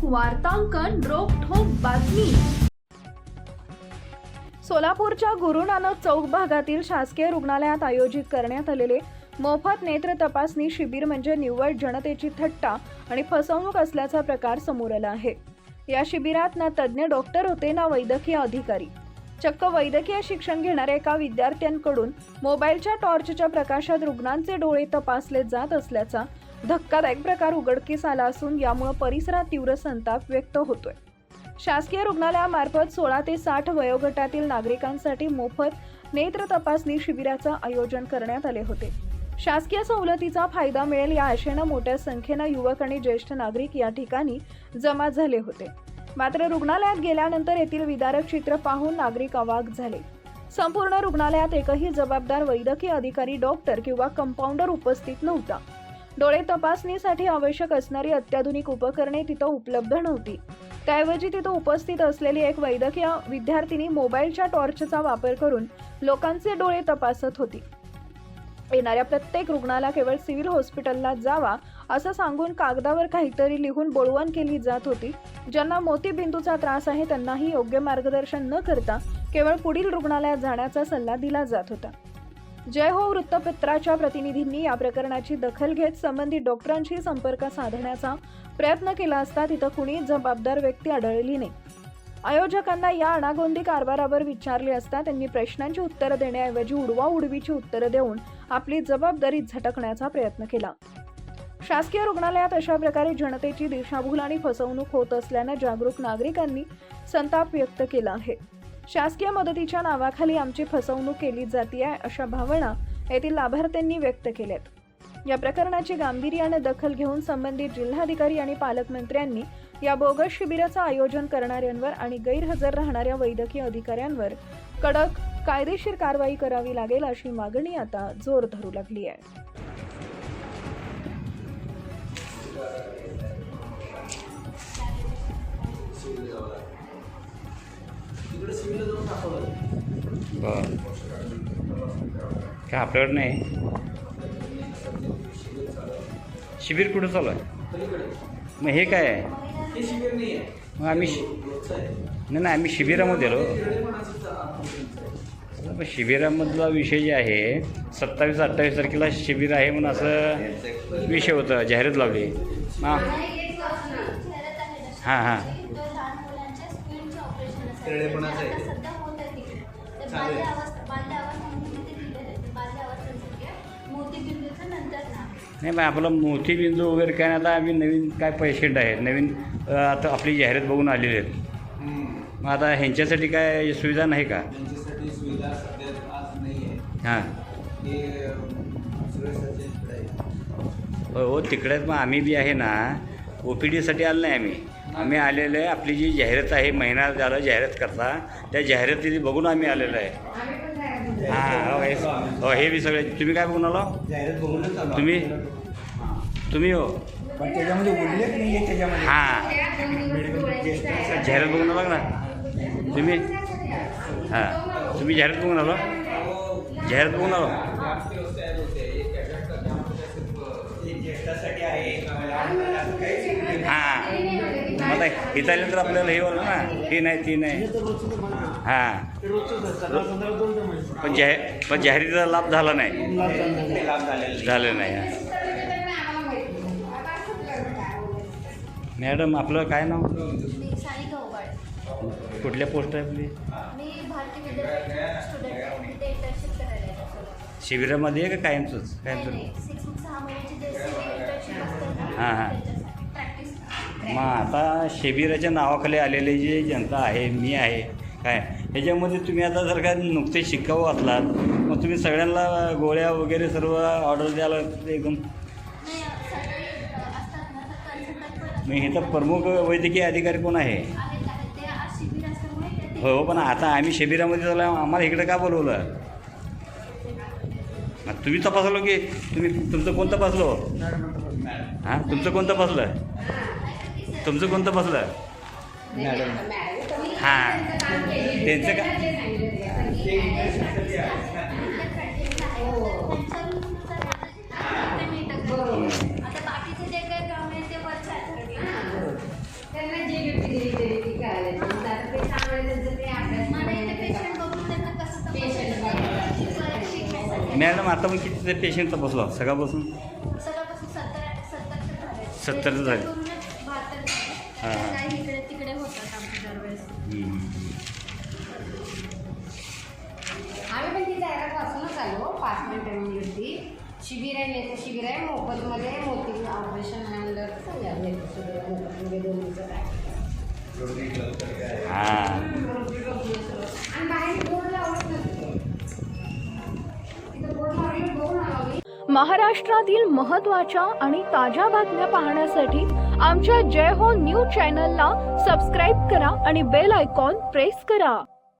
वार्तांकन रोखठोक बातमी। सोलापूरच्या गुरु नानक चौक भागातील शासकीय रुग्णालयात आयोजित करण्यात आलेले मोफत नेत्र तपासणी शिबिर म्हणजे निव्वळ जनतेची थट्टा आणि फसवणूक असल्याचा प्रकार समोर आला आहे। या शिबिरात ना तज्ञ डॉक्टर होते ना वैद्यकीय अधिकारी, चक्क वैद्यकीय शिक्षण घेणाऱ्या एका विद्यार्थ्यांकडून मोबाईलच्या टॉर्चच्या प्रकाशात रुग्णांचे डोळे तपासले जात असल्याचा धक्कादायक प्रकार उघडकीस आला असून यामुळे परिसरात तीव्र संताप व्यक्त होतोय। शासकीय रुग्णालयामार्फत 16 ते 60 वयोगटातील नागरिकांसाठी मोफत नेत्र तपासणी शिबिराचे आयोजन करण्यात आले होते। शासकीय सवलतीचा फायदा मिळेल या आशेने मोठ्या संख्येने युवक आणि ज्येष्ठ नागरिक या ठिकाणी जमा झाले होते। मात्र रुग्णालयात गेल्यानंतर येथील विदारक चित्र पाहून नागरिक अवाक झाले। संपूर्ण रुग्णालयात एकही जबाबदार वैद्यकीय अधिकारी, डॉक्टर किंवा कंपाऊंडर उपस्थित नव्हता। डोळे तपासणीसाठी आवश्यक असणारी अत्याधुनिक उपकरणे तिथे उपलब्ध नव्हती। त्याऐवजी तिथे उपस्थित असलेली एक वैद्यकीय विद्यार्थिनी मोबाईलच्या टॉर्चचा वापर करून लोकांचे डोळे तपासत होती। येणाऱ्या प्रत्येक रुग्णाला केवळ सिव्हिल हॉस्पिटलला जावा असं सांगून कागदावर काहीतरी लिहून बोलवण केली जात होती। ज्यांना मोतीबिंदूचा त्रास आहे त्यांनाही योग्य मार्गदर्शन न करता केवळ पुढील रुग्णालयात जाण्याचा सल्ला दिला जात होता। जय हो वृत्तपत्राच्या प्रतिनिधींनी या प्रकरणाची दखल घेत संबंधित डॉक्टरांशी संपर्क साधण्याचा प्रयत्न केला असता तिथे कुणी जबाबदार व्यक्ती आढळली नाही। आयोजकांना या अनागोंदी कारभारावर विचारले असता त्यांनी प्रश्नांची उत्तरं देण्याऐवजी उडवाउडवीची उत्तरं देऊन आपली जबाबदारी झटकण्याचा प्रयत्न केला। शासकीय रुग्णालयात अशा प्रकारे जनतेची दिशाभूल आणि फसवणूक होत असल्याने जागरूक नागरिकांनी संताप व्यक्त केला आहे। शासकीय मदतीच्या नावाखाली आमची फसवणूक केली जाते अशा भावना येथील लाभार्थ्यांनी व्यक्त केल्यात। या प्रकरणाची गांभीर्याने दखल घेऊन संबंधित जिल्हाधिकारी आणि पालकमंत्र्यांनी या बोगस शिबिराचे आयोजन करणाऱ्यांवर आणि गैरहजर राहणाऱ्या वैद्यकीय अधिकाऱ्यांवर कडक कायदेशीर कारवाई करावी लागेल अशी मागणी आता जोर धरू लागली आहे। काय आपल्याकडे नाही शिबिर कुठं चालू आहे? मग हे काय आहे? मग आम्ही नाही आम्ही शिबिरामध्ये आलो। शिबिरामधला विषय जे आहे 27-28 तारखेला शिबिर आहे म्हणून असं विषय होता, जाहिरात लावली। हां हां हां नाही मग आपलं मोतीबिंदू वगैरे काय आता आम्ही नवीन काय पेशंट आहेत नवीन आता आपली जाहिरात बघून आलेले आहेत। मग आता ह्यांच्यासाठी काय सुविधा नाही का? सुविधा सध्या आज नाही आहे। हां हो तिकडे मग आम्ही बी आहे ना OPDसाठी आलो नाही आम्ही आलेलं आहे। आपली जी जाहिरात आहे महिना झाला जाहिरात करता त्या जाहिराती बघून आम्ही आलेलो आहे। हां हो हे बी सगळे तुम्ही काय बघून आलो? जाहिरात बघूनच तुम्ही हो पण त्याच्यामध्ये उल्लेख नाही आहे त्याच्यामध्ये। हां जाहिरात बघून आला ना तुम्ही? हां तुम्ही जाहिरात बघून आलो? जाहिरात बघून आलो? हां मग इथं आल्यानंतर आपल्याला हे होलं ना हे नाही ती नाही। हां पण जाहिरातीचा लाभ झाला नाही, झालं नाही। मॅडम आपलं काय नाव? कुठल्या पोस्ट आहे आपली? शिबिरामध्ये आहे का कायमचंच? हां हां मग आता शिबिराच्या नावाखाली आलेले जे जनता आहे मी आहे काय ह्याच्यामध्ये तुम्ही आता जर का नुकतेच शिकावं असलात मग तुम्ही सगळ्यांना गोळ्या वगैरे सर्व ऑर्डर द्यायला एकदम मग हे तर प्रमुख वैद्यकीय अधिकारी कोण आहे? हो पण आता आम्ही शिबिरामध्ये झालो आम्हाला इकडे का बोलवलं? मग तुम्ही तपासलो की तुमचं कोण तपासलो? हां तुमचं कोण तपासलं? तुमचं कोण तपासलं? हां त्यांचं का आता बाकीचे जे काही काम आहे ते वरच्या मॅडम आता मग किती पेशंट बसलो सकाळपासून सकाळपासून 70 70 झाले. हां. काही इकडे तिकडे होतात आमच्या दरवेळेस. आम्ही पण ती जाहिरात वाचूनच आलो 5 मिनिटांवरती. शिबिर आहे नेत्र शिबिर आहे मोफतमध्ये मोती ऑपरेशन हँडलर शिबिर मोफतमध्ये 2 दिवसात आहे. हां आणि बाहेर बोर्ड लावत नसतो तिथं बोर्ड लावलेलं बघून आलो मी. महाराष्ट्रातील महत्त्वाच्या आणि ताज्या बातम्या पाहण्यासाठी आमच्या जय हो न्यूज चॅनलला सबस्क्राईब करा आणि बेल आयकॉन प्रेस करा.